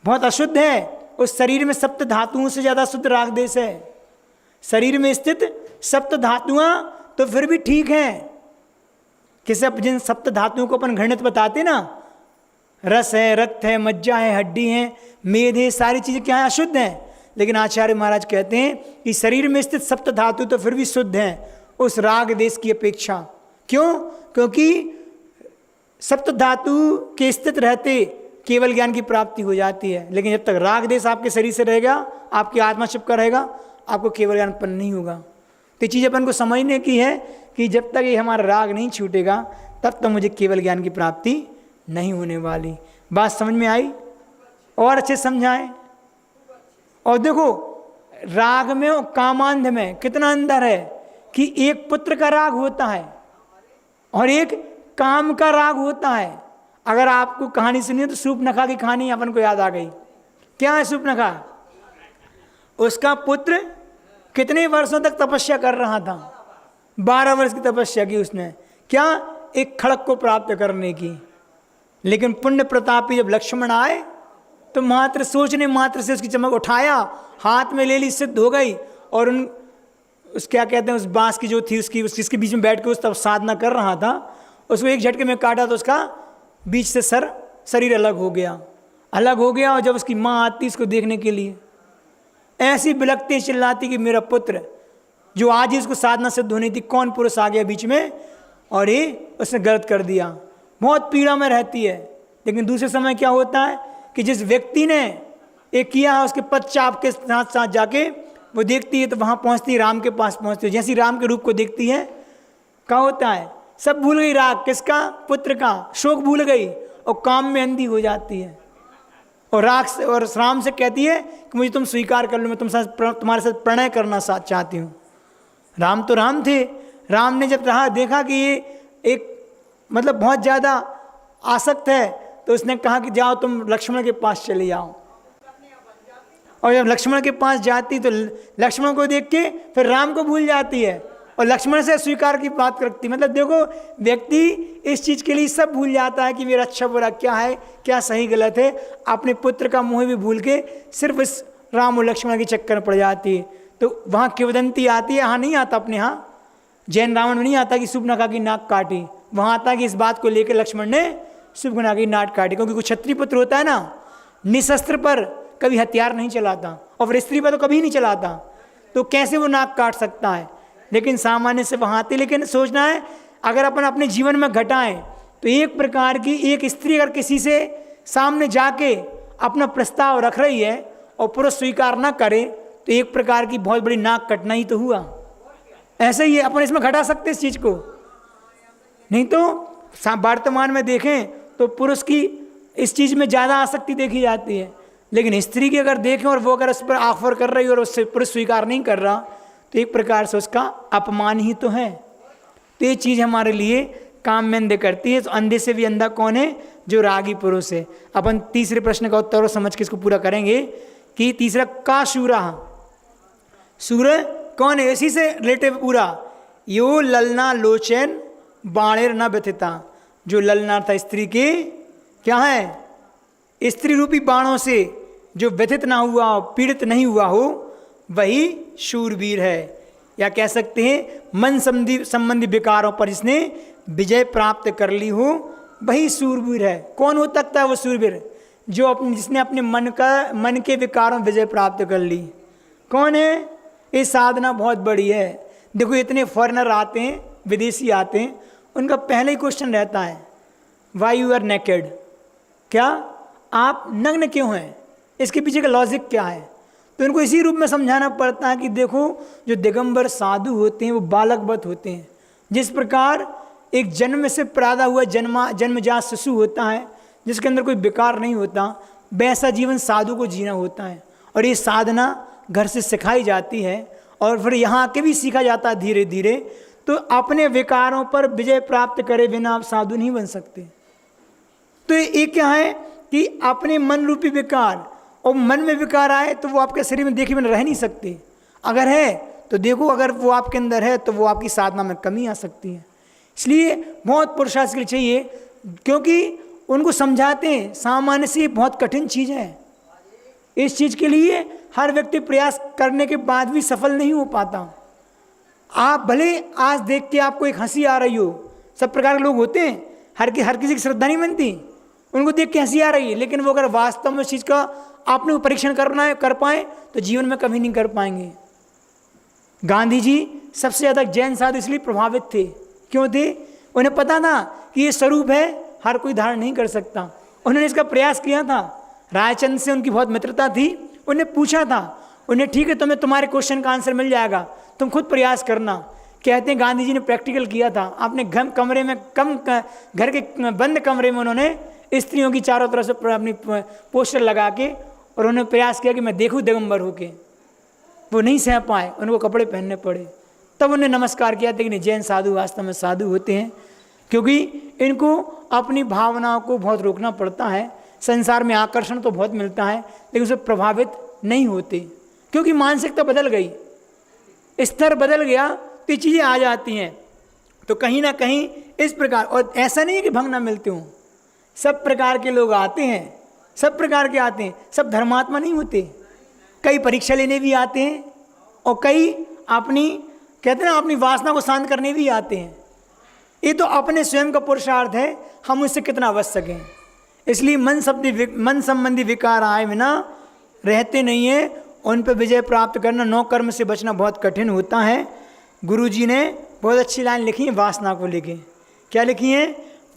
बहुत अशुद्ध है। उस शरीर में 7 धातुओं से ज़्यादा शुद्ध राग देश है। शरीर में स्थित 7 धातुआं तो फिर भी ठीक हैं। किसे जिन 7 धातुओं को अपन घृणित बताते ना, रस है, रक्त है, मज्जा है, हड्डी है, मेद है, सारी चीज़ें क्या है? अशुद्ध हैं। लेकिन आचार्य महाराज कहते हैं कि शरीर में स्थित सप्त धातु तो फिर भी शुद्ध हैं उस राग देश की अपेक्षा। क्यों? क्योंकि सप्त धातु के स्थित रहते केवल ज्ञान की प्राप्ति हो जाती है, लेकिन जब तक राग देश आपके शरीर से रहेगा, आपकी आत्मा चिपका रहेगा, आपको केवल ज्ञान उत्पन्न नहीं होगा। तो ये चीज़ अपन को समझने की है कि जब तक ये हमारा राग नहीं छूटेगा तब तक मुझे केवल ज्ञान की प्राप्ति नहीं होने वाली। बात समझ में आई? और अच्छे समझाएं। और देखो राग में और कामांध में कितना अंतर है कि एक पुत्र का राग होता है और एक काम का राग होता है। अगर आपको कहानी सुनिए तो शूर्पणखा की कहानी अपन को याद आ गई। क्या है शूर्पणखा? उसका पुत्र कितने वर्षों तक तपस्या कर रहा था? 12 वर्ष की तपस्या की उसने, क्या? एक खड़क को प्राप्त करने की। लेकिन पुण्य प्रतापी जब लक्ष्मण आए तो मात्र सोचने मात्र से उसकी चमक उठाया, हाथ में ले ली, सिद्ध हो गई। और उस क्या कहते हैं, उस बांस की जो थी उसके बीच में बैठ के उस तब साधना कर रहा था, उसको एक झटके में काटा तो उसका बीच से शरीर अलग हो गया। और जब उसकी माँ आती इसको देखने के लिए, ऐसी बिलखती चिल्लाती कि मेरा पुत्र जो आज ही उसको साधना सिद्ध होनी थी, कौन पुरुष आ गया बीच में और ये उसने गलत कर दिया। बहुत पीड़ा में रहती है। लेकिन दूसरे समय क्या होता है कि जिस व्यक्ति ने एक किया है उसके पश्चात के साथ साथ जाके वो देखती है तो वहाँ पहुँचती है, राम के पास पहुँचती है। जैसी राम के रूप को देखती है, क्या होता है? सब भूल गई, राग किसका? पुत्र का। शोक भूल गई और काम में अंधी हो जाती है। और राग से और राम से कहती है कि मुझे तुम स्वीकार कर लो, मैं तुम्हारे साथ प्रणय करना चाहती हूँ। राम तो राम थे। राम ने जब देखा कि ये एक मतलब बहुत ज़्यादा आसक्त है तो उसने कहा कि जाओ तुम लक्ष्मण के पास चले जाओ। और जब लक्ष्मण के पास जाती तो लक्ष्मण को देख के फिर राम को भूल जाती है और लक्ष्मण से स्वीकार की बात करती। मतलब देखो व्यक्ति इस चीज़ के लिए सब भूल जाता है कि मेरा अच्छा बुरा क्या है, क्या सही गलत है। अपने पुत्र का मोह भी भूल के सिर्फ इस राम और लक्ष्मण के चक्कर में पड़ जाती है। तो वहाँ किंवदंती आती है, यहाँ नहीं आता, अपने यहाँ जैन रावण में नहीं आता कि शूर्पणखा की नाक काटी। वहाँ आता कि इस बात को लेकर लक्ष्मण ने शूर्पणखा की नाक काटी। क्योंकि कुछ क्षत्रिय पुत्र होता है ना, निशस्त्र पर कभी हथियार नहीं चलाता और फिर स्त्री पर तो कभी नहीं चलाता, तो कैसे वो नाक काट सकता है। लेकिन सामान्य से वहाँ आते। लेकिन सोचना है अगर अपन अपने जीवन में घटाएं तो एक प्रकार की एक स्त्री अगर किसी से सामने जाके अपना प्रस्ताव रख रही है और पुरुष स्वीकार ना करे तो एक प्रकार की बहुत बड़ी नाक कटना ही तो हुआ। ऐसे ही अपन इसमें घटा सकते इस चीज़ को। नहीं तो वर्तमान में देखें तो पुरुष की इस चीज़ में ज़्यादा आसक्ति देखी जाती है, लेकिन स्त्री की अगर देखें और वो अगर उस पर ऑफर कर रही है और उससे पुरुष स्वीकार नहीं कर रहा तो एक प्रकार से उसका अपमान ही तो है। तो ये चीज़ हमारे लिए काम में अंधे करती है। तो अंधे से भी अंधा कौन है? जो रागी पुरुष है। अपन तीसरे प्रश्न का उत्तर समझ के इसको पूरा करेंगे कि तीसरा का शूरा, सूर्य कौन है? इसी से रिलेटिव पूरा। यो ललना लोचन बाणेर न व्यथिता, जो ललना था स्त्री के क्या है? स्त्री रूपी बाणों से जो व्यथित ना हुआ हो, पीड़ित नहीं हुआ हो, वही शूरवीर है। या कह सकते हैं मन संबंधी विकारों पर जिसने विजय प्राप्त कर ली हो वही शूरवीर है। कौन हो सकता है वो शूरवीर? जो जिसने अपने मन के विकारों में विजय प्राप्त कर ली। कौन है? ये साधना बहुत बड़ी है। देखो इतने फॉरेनर आते हैं, विदेशी आते हैं, उनका पहले ही क्वेश्चन रहता है वाई यू आर नेकेड, क्या आप नग्न क्यों हैं? इसके पीछे का लॉजिक क्या है? तो इनको इसी रूप में समझाना पड़ता है कि देखो जो दिगंबर साधु होते हैं वो बालकवत होते हैं। जिस प्रकार एक जन्म से पैदा हुआ जन्मजात शिशु होता है जिसके अंदर कोई विकार नहीं होता, वैसा जीवन साधु को जीना होता है। और ये साधना घर से सिखाई जाती है और फिर यहाँ आके भी सीखा जाता है धीरे धीरे। तो अपने विकारों पर विजय प्राप्त करे बिना आप साधु नहीं बन सकते। तो ये क्या है कि अपने मन रूपी विकार, और मन में विकार आए तो वो आपके शरीर में देखे बिना रह नहीं सकते। अगर है तो देखो, अगर वो आपके अंदर है तो वो आपकी साधना में कमी आ सकती है। इसलिए बहुत पुरुषार्थ के लिए चाहिए, क्योंकि उनको समझाते हैं सामान्य से बहुत कठिन चीज़ है। इस चीज़ के लिए हर व्यक्ति प्रयास करने के बाद भी सफल नहीं हो पाता। आप भले आज देख के आपको एक हंसी आ रही हो, सब प्रकार के लोग होते हैं, हर किसी की श्रद्धा नहीं बनती, उनको देख के हंसी आ रही है, लेकिन वो अगर वास्तव में इस चीज़ का आपने परीक्षण करना है, कर पाए तो जीवन में कभी नहीं कर पाएंगे। गांधी जी सबसे ज़्यादा जैन साधु इसलिए प्रभावित थे, क्यों थे? उन्हें पता था कि ये स्वरूप है, हर कोई धारण नहीं कर सकता। उन्होंने इसका प्रयास किया था। रायचंद से उनकी बहुत मित्रता थी। उन्हें पूछा था, उन्हें ठीक है तुम्हें तुम्हारे क्वेश्चन का आंसर मिल जाएगा, तुम खुद प्रयास करना। कहते हैं गांधी जी ने प्रैक्टिकल किया था। अपने कमरे में घर के बंद कमरे में उन्होंने स्त्रियों की चारों तरफ से अपनी पोस्टर लगा के और उन्होंने प्रयास किया कि मैं देखूं दिगंबर होके। वो नहीं सह पाए, उनको कपड़े पहनने पड़े। तब उन्हें नमस्कार किया था कि नहीं, जैन साधु वास्तव में साधु होते हैं, क्योंकि इनको अपनी भावनाओं को बहुत रोकना पड़ता है। संसार में आकर्षण तो बहुत मिलता है, लेकिन उससे प्रभावित नहीं होते, क्योंकि मानसिकता बदल गई, स्तर बदल गया, तो ये चीज़ें आ जाती हैं। तो कहीं ना कहीं इस प्रकार, और ऐसा नहीं है कि भंग ना मिलते हों, सब प्रकार के लोग आते हैं, सब प्रकार के आते हैं, सब धर्मात्मा नहीं होते। कई परीक्षा लेने भी आते हैं और कई अपनी कहते हैं ना अपनी वासना को शांत करने भी आते हैं। ये तो अपने स्वयं का पुरुषार्थ है, हम उससे कितना बच सकें। इसलिए मन संबंधी विकार आए बिना रहते नहीं है, उन पर विजय प्राप्त करना, नौ कर्म से बचना बहुत कठिन होता है। गुरु जी ने बहुत अच्छी लाइन लिखी है वासना को लेके। क्या लिखी है?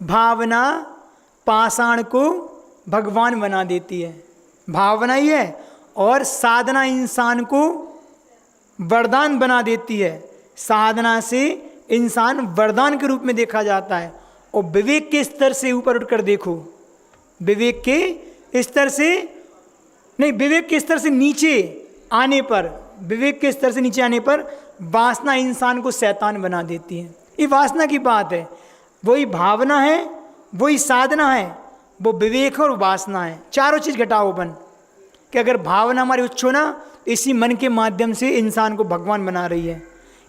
भावना पाषाण को भगवान बना देती है, भावना ही है, और साधना इंसान को वरदान बना देती है। साधना से इंसान वरदान के रूप में देखा जाता है। और विवेक के स्तर से ऊपर उठकर देखो, विवेक के स्तर से नहीं, विवेक के स्तर से नीचे आने पर, विवेक के स्तर से नीचे आने पर वासना इंसान को शैतान बना देती है। ये वासना की बात है। वही भावना है, वही साधना है, वो विवेक और वासना है। चारों चीज़ घटाओ अपन कि अगर भावना हमारी उच्च हो ना, इसी मन के माध्यम से इंसान को भगवान बना रही है।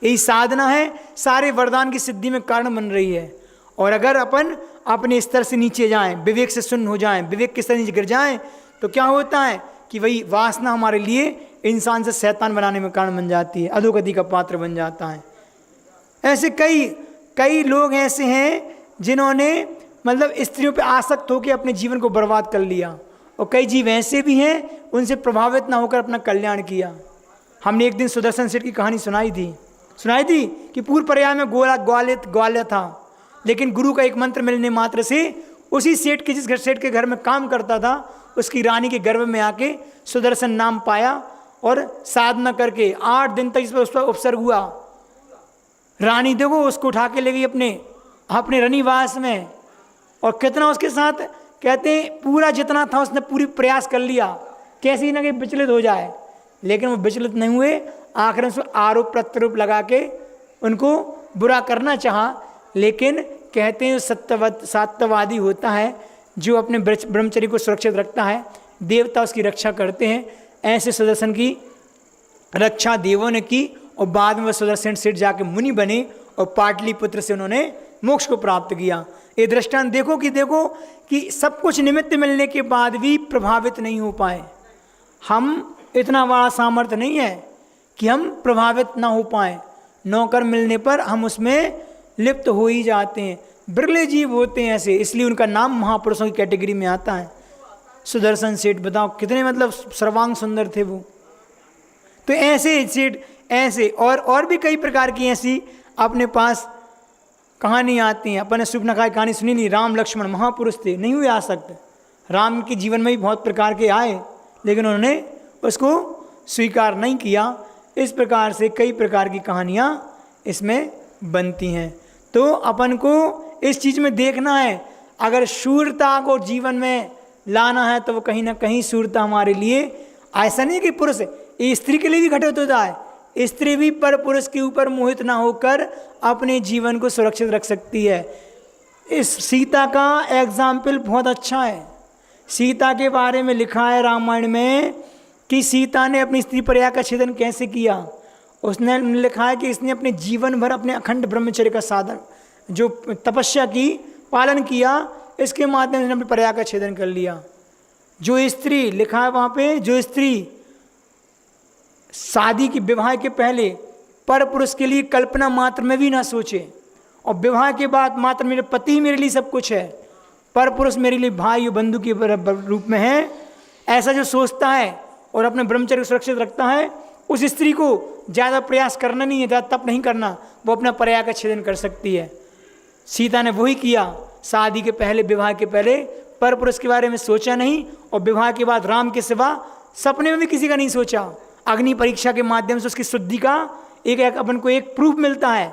यही साधना है, सारे वरदान की सिद्धि में कारण बन रही है। और अगर अपन अपने स्तर से नीचे जाएं, विवेक से शून्य हो जाएं, विवेक के स्तर नीचे गिर जाएं, तो क्या होता है कि वही वासना हमारे लिए इंसान से शैतान बनाने में कारण बन जाती है, अधोगति का पात्र बन जाता है। ऐसे कई लोग ऐसे हैं जिन्होंने मतलब स्त्रियों पे आसक्त होकर अपने जीवन को बर्बाद कर लिया, और कई जीव ऐसे भी हैं उनसे प्रभावित ना होकर अपना कल्याण किया। हमने एक दिन सुदर्शन सेठ की कहानी सुनाई थी कि पूर्व पर्याय में ग्वालियर था, लेकिन गुरु का एक मंत्र मिलने मात्र से उसी सेठ के, जिस सेठ के घर में काम करता था, उसकी रानी के गर्भ में आके सुदर्शन नाम पाया और साधना करके 8 दिन तक उस पर उपसर्ग हुआ। रानी देखो उसको उठा के ले गई अपने रनिवास में, और कितना उसके साथ कहते हैं पूरा जितना था उसने पूरी प्रयास कर लिया कैसे ही ना कि विचलित हो जाए, लेकिन वो विचलित नहीं हुए। आखिर में आरोप प्रत्यारोप लगा के उनको बुरा करना चाहा, लेकिन कहते हैं सत्यवादी होता है जो अपने ब्रह्मचर्य को सुरक्षित रखता है, देवता उसकी रक्षा करते हैं। ऐसे सुदर्शन की रक्षा देवों ने की, और बाद में वह सुदर्शन सेठ जाके मुनि बने और पाटलिपुत्र से उन्होंने मोक्ष को प्राप्त किया। ये दृष्टांत देखो कि सब कुछ निमित्त मिलने के बाद भी प्रभावित नहीं हो पाए। हम इतना बड़ा सामर्थ्य नहीं है कि हम प्रभावित ना हो पाए। नौकर मिलने पर हम उसमें लिप्त हो ही जाते हैं। बिरले जीव होते हैं ऐसे, इसलिए उनका नाम महापुरुषों की कैटेगरी में आता है। सुदर्शन सेठ बताओ कितने मतलब सर्वांग सुंदर थे वो। तो ऐसे सेठ ऐसे और भी कई प्रकार की ऐसी अपने पास कहानी आती हैं। अपन ने सुपनखा की कहानी सुनी नहीं, राम लक्ष्मण महापुरुष थे, नहीं हुए आ सकते। राम के जीवन में भी बहुत प्रकार के आए, लेकिन उन्होंने उसको स्वीकार नहीं किया। इस प्रकार से कई प्रकार की कहानियाँ इसमें बनती हैं। तो अपन को इस चीज़ में देखना है, अगर शूरता को जीवन में लाना है तो वो कहीं ना कहीं शूरता हमारे लिए, ऐसा नहीं कि पुरुष, ये स्त्री के लिए भी घटित होता है। स्त्री भी पर पुरुष के ऊपर मोहित ना होकर अपने जीवन को सुरक्षित रख सकती है। इस सीता का एग्जाम्पल बहुत अच्छा है। सीता के बारे में लिखा है रामायण में कि सीता ने अपनी स्त्री पर्याय का छेदन कैसे किया। उसने लिखा है कि इसने अपने जीवन भर अपने अखंड ब्रह्मचर्य का साधन, जो तपस्या की, पालन किया, इसके माध्यम से अपने पर्याय का छेदन कर लिया। जो स्त्री लिखा है वहाँ पे, जो स्त्री शादी की विवाह के पहले पर पुरुष के लिए कल्पना मात्र में भी ना सोचे, और विवाह के बाद मात्र मेरे पति ही मेरे लिए सब कुछ है, पर पुरुष मेरे लिए भाई और बंधु के रूप में है, ऐसा जो सोचता है और अपने ब्रह्मचर्य को सुरक्षित रखता है, उस स्त्री को ज़्यादा प्रयास करना नहीं है, ज़्यादा तप नहीं करना, वो अपना पर्याय का छेदन कर सकती है। सीता ने वही किया, शादी के पहले, विवाह के पहले पर पुरुष के बारे में सोचा नहीं, और विवाह के बाद राम के सिवा सपने में भी किसी का नहीं सोचा। अग्नि परीक्षा के माध्यम से उसकी शुद्धि का एक अपन को एक प्रूफ मिलता है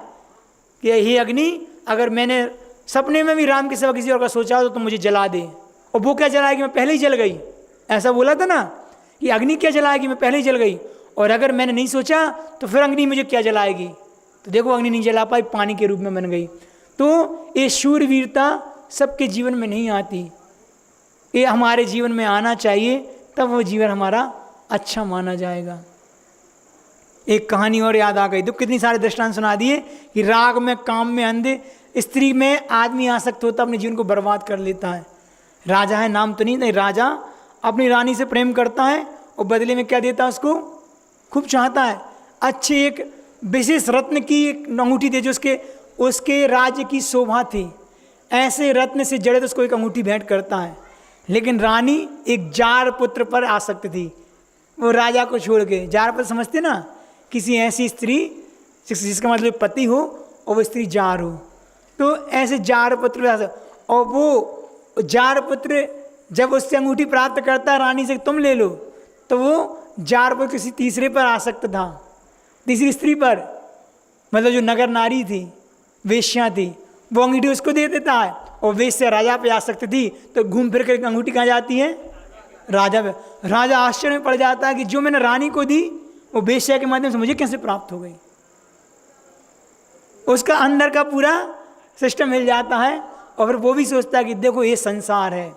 कि हे अग्नि, अगर मैंने सपने में भी राम के सिवा किसी और का सोचा हो तो मुझे जला दे। और वो क्या जलाएगी, मैं पहले ही जल गई, ऐसा बोला था ना कि अग्नि क्या जलाएगी, मैं पहले ही जल गई। और अगर मैंने नहीं सोचा तो फिर अग्नि मुझे क्या जलाएगी। तो देखो अग्नि नहीं जला पाई, पानी के रूप में बन गई। तो ये शूरवीरता सबके जीवन में नहीं आती, ये हमारे जीवन में आना चाहिए, तब वो जीवन हमारा अच्छा माना जाएगा। एक कहानी और याद आ गई, तो कितनी सारे दृष्टांत सुना दिए कि राग में, काम में अंधे, स्त्री में आदमी आसक्त होता अपने जीवन को बर्बाद कर लेता है। राजा है, नाम तो नहीं, राजा अपनी रानी से प्रेम करता है और बदले में क्या देता है उसको, खूब चाहता है, अच्छे एक विशेष रत्न की एक अंगूठी दे जो उसके राज्य की शोभा थी, ऐसे रत्न से जड़ित उसको एक अंगूठी भेंट करता है। लेकिन रानी एक जार पुत्र पर आसक्त थी, वो राजा को छोड़ के, जार पुत्र समझते ना, किसी ऐसी स्त्री जिसका मतलब पति हो और वो स्त्री जार हो, तो ऐसे जार पुत्र, और वो जार पुत्र जब उससे अंगूठी प्राप्त करता है रानी से तुम ले लो, तो वो जार पुत्र किसी तीसरे पर आसक्त था, तीसरी स्त्री पर, मतलब जो नगर नारी थी, वेश्या थी, वो अंगूठी उसको दे देता है। और वेश्या राजा पे आसक्त थी, तो घूम फिर कर अंगूठी कहाँ जाती है, राजा पे। राजा आश्चर्य में पड़ जाता है कि जो मैंने रानी को दी वो वेश्या के माध्यम से मुझे कैसे प्राप्त हो गई। उसका अंदर का पूरा सिस्टम हिल जाता है, और फिर वो भी सोचता है कि देखो ये संसार है,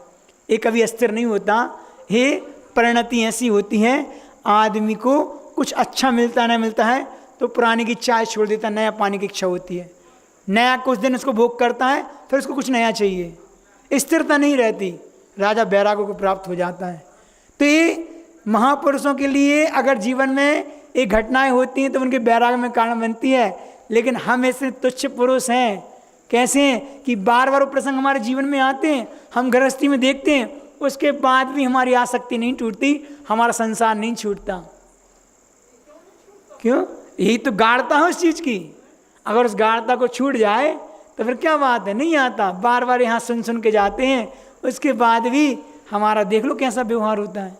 ये कभी अस्थिर नहीं होता, ये परिणति ऐसी होती है, आदमी को कुछ अच्छा मिलता न मिलता है तो पुराने की चाय छोड़ देता, नया पाने की इच्छा होती है, नया कुछ दिन उसको भोग करता है, फिर उसको कुछ नया चाहिए, स्थिरता नहीं रहती। राजा बैरागों को प्राप्त हो जाता है। तो ये महापुरुषों के लिए अगर जीवन में ये घटनाएं होती हैं तो उनके बैराग में कारण बनती है, लेकिन हम ऐसे तुच्छ पुरुष हैं, कैसे हैं कि बार बार वो प्रसंग हमारे जीवन में आते हैं, हम गृहस्थी में देखते हैं, उसके बाद भी हमारी आसक्ति नहीं टूटती, हमारा संसार नहीं छूटता। क्यों? यही तो गाढ़ता है उस चीज़ की। अगर उस गाढ़ता को छूट जाए तो फिर क्या बात है, नहीं आता, बार बार यहाँ सुन सुन के जाते हैं, उसके बाद भी हमारा देख लो कैसा व्यवहार होता है,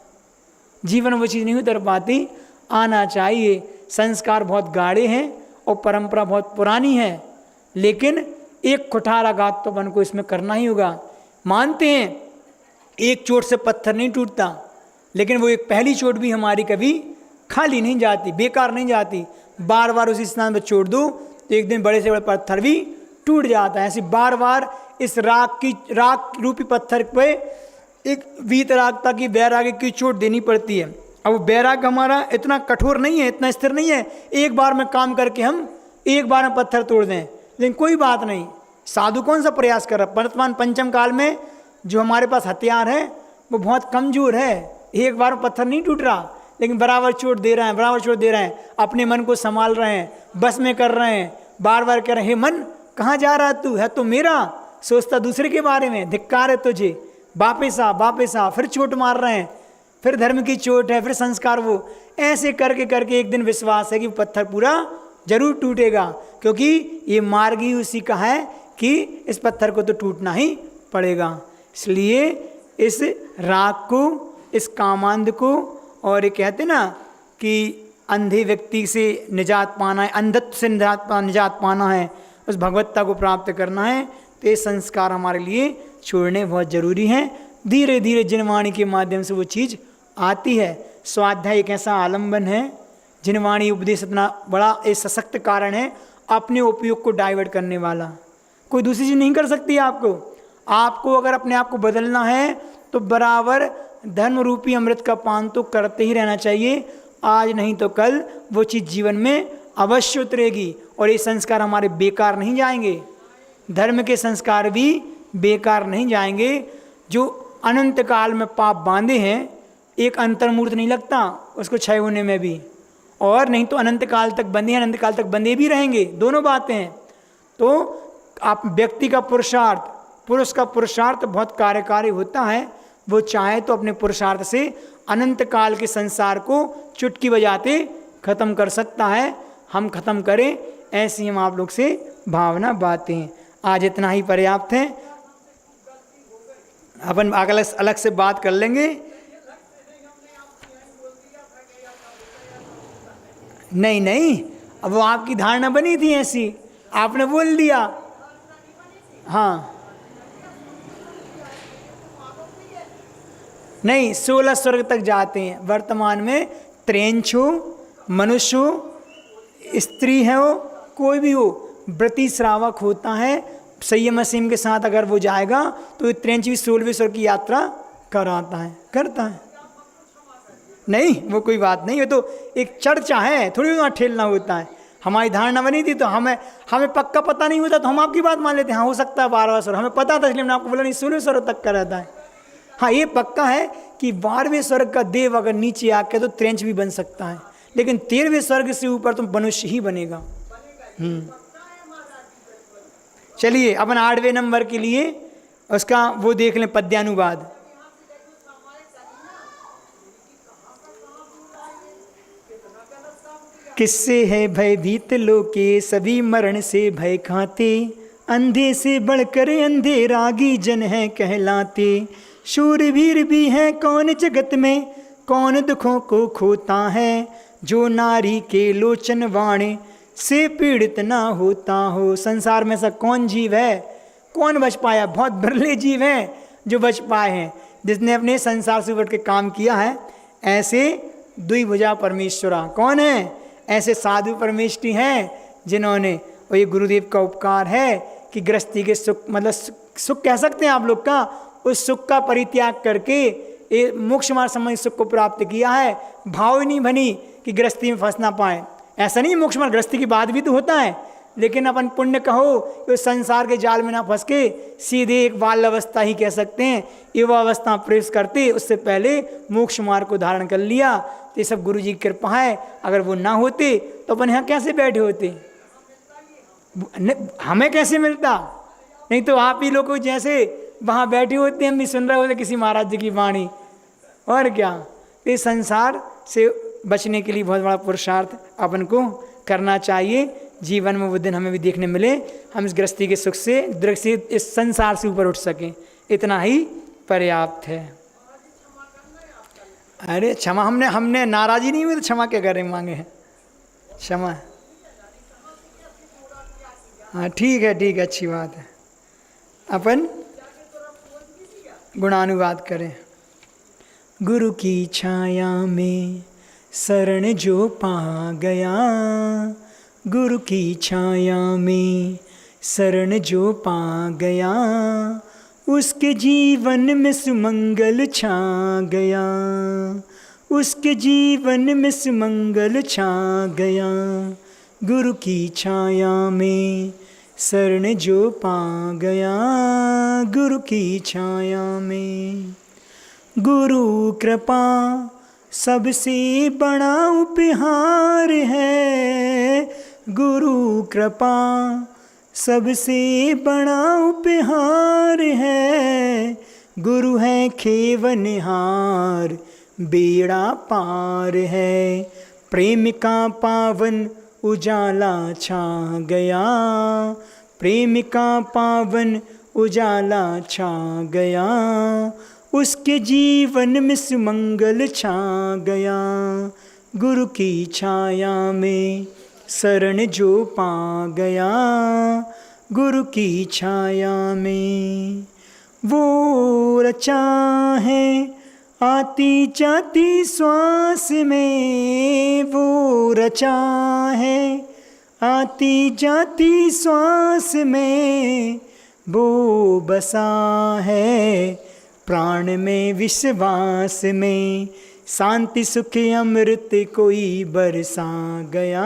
जीवन वो चीज़ नहीं उतर पाती। आना चाहिए, संस्कार बहुत गाढ़े हैं और परंपरा बहुत पुरानी है, लेकिन एक कुठाराघात तो अपन को इसमें करना ही होगा। मानते हैं एक चोट से पत्थर नहीं टूटता, लेकिन वो एक पहली चोट भी हमारी कभी खाली नहीं जाती, बेकार नहीं जाती। बार बार उसी स्थान पर चोट दो तो एक दिन बड़े से बड़े पत्थर भी टूट जाता है। ऐसे बार बार इस राग रूपी पत्थर पे एक वीतरागता की, वैराग्य की चोट देनी पड़ती है। अब वो वैराग्य हमारा इतना कठोर नहीं है, इतना स्थिर नहीं है, एक बार में काम करके हम एक बार में पत्थर तोड़ दें। लेकिन कोई बात नहीं, साधु कौन सा प्रयास कर रहा है। वर्तमान पंचम काल में जो हमारे पास हथियार है वो बहुत कमजोर है, एक बार में पत्थर नहीं टूट रहा, लेकिन बराबर चोट दे रहे हैं, बराबर चोट दे रहे हैं। अपने मन को संभाल रहे हैं, बस में कर रहे हैं, बार बार कह रहे हैं, हे मन कहाँ जा रहा तू, है तो मेरा, सोचता दूसरे के बारे में, धिक्कार है तुझे, वापिस आ, फिर चोट मार रहे हैं, फिर धर्म की चोट है, फिर संस्कार। वो ऐसे करके करके एक दिन विश्वास है कि पत्थर पूरा जरूर टूटेगा, क्योंकि ये मार्ग ही उसी का है कि इस पत्थर को तो टूटना ही पड़ेगा। इसलिए इस राग को, इस कामांध को, और ये कहते ना कि अंधे व्यक्ति से निजात पाना है, अंधत्व से निजात पाना है, उस भगवत्ता को प्राप्त करना है, तो ये संस्कार हमारे लिए छोड़ने बहुत ज़रूरी हैं। धीरे धीरे जिनवाणी के माध्यम से वो चीज़ आती है। स्वाध्याय एक ऐसा आलम्बन है, जिनवाणी उपदेश इतना बड़ा एक सशक्त कारण है अपने उपयोग को डाइवर्ट करने वाला। कोई दूसरी चीज़ नहीं कर सकती आपको अगर अपने आप को बदलना है तो बराबर धर्म रूपी अमृत का पान तो करते ही रहना चाहिए। आज नहीं तो कल वो चीज़ जीवन में अवश्य उतरेगी, और ये संस्कार हमारे बेकार नहीं जाएंगे, धर्म के संस्कार भी बेकार नहीं जाएंगे। जो अनंत काल में पाप बांधे हैं, एक अंतर्मूर्त नहीं लगता उसको क्षय होने में भी, और नहीं तो अनंत काल तक बंधे हैं, अनंत काल तक बंधे भी रहेंगे, दोनों बातें हैं। तो आप व्यक्ति का पुरुषार्थ पुरुष का पुरुषार्थ बहुत कार्यकारी होता है। वो चाहे तो अपने पुरुषार्थ से अनंत काल के संसार को चुटकी बजाते खत्म कर सकता है। हम खत्म करें, ऐसी हम आप लोग से भावना बातें। आज इतना ही पर्याप्त है। अपन अलग से बात कर लेंगे। नहीं नहीं, अब वो आपकी धारणा बनी थी ऐसी, आपने बोल दिया। हाँ नहीं, 16 स्वर्ग तक जाते हैं वर्तमान में। त्रेंच हो, मनुष्य हो, स्त्री है हो, कोई भी हो, व्रति श्रावक होता है, संयम असीम के साथ अगर वो जाएगा तो त्रेंच भी 16वें स्वर्ग की यात्रा करता है। नहीं वो कोई बात नहीं, ये तो एक चर्चा है, थोड़ी वहाँ ठेलना होता है। हमारी धारणा बनी थी तो हमें पक्का पता नहीं होता तो हम आपकी बात मान लेते हैं। हाँ हो सकता है 12वां स्वर्ग, हमें पता था इसलिए मैंने आपको बोला नहीं 16वें स्वर्ग तक का रहता है। हाँ ये पक्का है कि 12वें स्वर्ग का देव अगर नीचे आके तो त्रेंच भी बन सकता है, लेकिन 13वें स्वर्ग से ऊपर तो मनुष्य ही बनेगा। चलिए अपन 8वें नंबर के लिए उसका वो देख लें, पद्यानुवाद। किससे है भयभीत लोके सभी मरण से भय खाते, अंधे से बढ़कर अंधे रागी जन है कहलाते। शूरवीर भी है कौन जगत में, कौन दुखों को खोता है, जो नारी के लोचन वाणी से पीड़ित ना होता हो। संसार में ऐसा कौन जीव है, कौन बच पाया? बहुत बिरले जीव हैं जो बच पाए हैं, जिसने अपने संसार से उठ के काम किया है। ऐसे द्विभुजा परमेश्वरा कौन है? ऐसे साधु परमेष्ठी हैं जिन्होंने, और ये गुरुदेव का उपकार है कि गृहस्थी के सुख, मतलब सुख कह सकते हैं आप लोग का, उस सुख का परित्याग करके ये मोक्ष मार्ग संबंधी सुख को प्राप्त किया है। भाव ही नहीं बनी कि गृहस्थी में फंस ना पाए। ऐसा नहीं, मोक्ष मार्ग गृहस्थी की बात भी तो होता है, लेकिन अपन पुण्य कहो कि उस संसार के जाल में ना फंस के सीधे एक बाल अवस्था ही कह सकते हैं, युवा अवस्था प्रवेश करते उससे पहले मोक्ष मार्ग को धारण कर लिया। तो ये सब गुरु जी की कृपा है। अगर वो ना होते तो अपन यहाँ कैसे बैठे होते? हमें कैसे मिलता? नहीं तो आप ही लोग जैसे वहाँ बैठे होते हम भी सुन रहे होते किसी महाराज जी की वाणी, और क्या। तो इस संसार से बचने के लिए बहुत बड़ा पुरुषार्थ अपन को करना चाहिए। जीवन में वो दिन हमें भी देखने मिले, हम इस गृहस्थी के सुख से दृष्टि इस संसार से ऊपर उठ सकें, इतना ही पर्याप्त है। अरे क्षमा, हमने नाराजी नहीं हुई तो क्षमा क्या करें, मांगे हैं क्षमा। हाँ ठीक है, अच्छी बात है। अपन गुणानुवाद करें। गुरु की छाया में शरण जो पा गया, गुरु की छाया में शरण जो पा गया, उसके जीवन में सुमंगल छा गया, उसके जीवन में सुमंगल छा गया। गुरु की छाया में शरण जो पा गया, गुरु की छाया में। गुरु कृपा सबसे बड़ा उपहार है, गुरु कृपा सबसे बड़ा उपहार है। गुरु है खेवनहार बेड़ा पार है, प्रेम का पावन उजाला छा गया, प्रेम का पावन उजाला छा गया, उसके जीवन में सुमंगल छा गया। गुरु की छाया में शरण जो पा गया, गुरु की छाया में। वो रचा है आती जाती श्वास में, वो रचा है आती जाती श्वास में, वो बसा है प्राण में विश्वास में। शांति सुख अमृत कोई बरसा गया,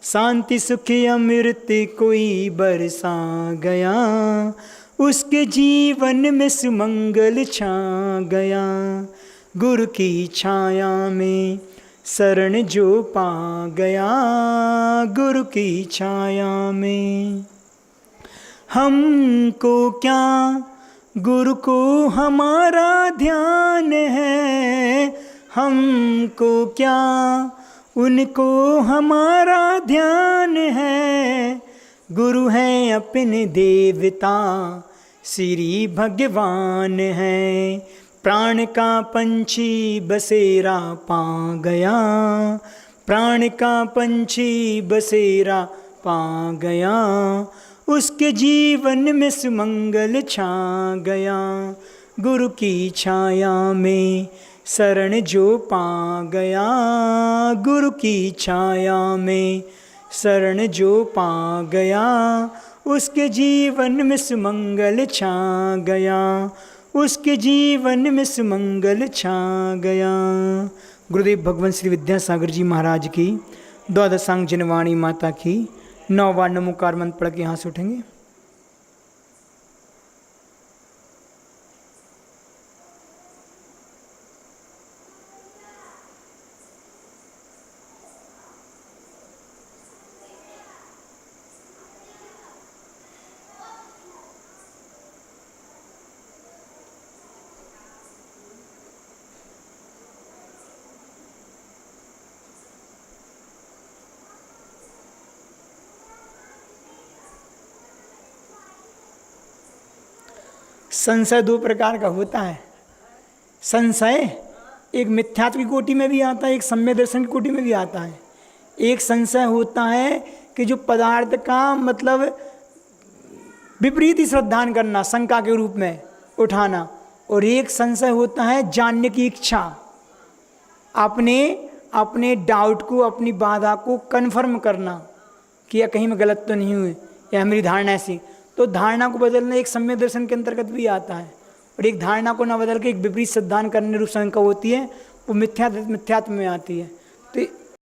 शांति सुख अमृत कोई बरसा गया, उसके जीवन में सुमंगल छा गया। गुरु की छाया में शरण जो पा गया, गुरु की छाया में। हमको क्या गुरु को हमारा ध्यान है, हमको क्या उनको हमारा ध्यान है। गुरु हैं अपने देवता श्री भगवान है, प्राण का पंछी बसेरा पा गया, प्राण का पंछी बसेरा पा गया, उसके जीवन में सुमंगल छा गया। गुरु की छाया में शरण जो पा गया, गुरु की छाया में शरण जो पा गया, उसके जीवन में सुमंगल छा गया, उसके जीवन में सुमंगल छा गया। गुरुदेव भगवान श्री विद्यासागर जी महाराज की द्वादशांग जनवाणी माता की 9 बार नमोकार मंत्र पढ़ के यहाँ से उठेंगे। संशय 2 प्रकार का होता है। संशय एक मिथ्यात्व की कोटि में भी आता है, एक सम्यक दर्शन की कोटि में भी आता है। एक संशय होता है कि जो पदार्थ का मतलब विपरीत ही श्रद्धान करना, शंका के रूप में उठाना, और एक संशय होता है जानने की इच्छा, अपने डाउट को, अपनी बाधा को कन्फर्म करना कि या कहीं में गलत तो नहीं हुए, या मेरी धारणा ऐसी। तो धारणा को बदलना एक सम्यक दर्शन के अंतर्गत भी आता है, और एक धारणा को न बदल के एक विपरीत सिद्धांत करने रूप शंका होती है, वो मिथ्यात्व में आती है। तो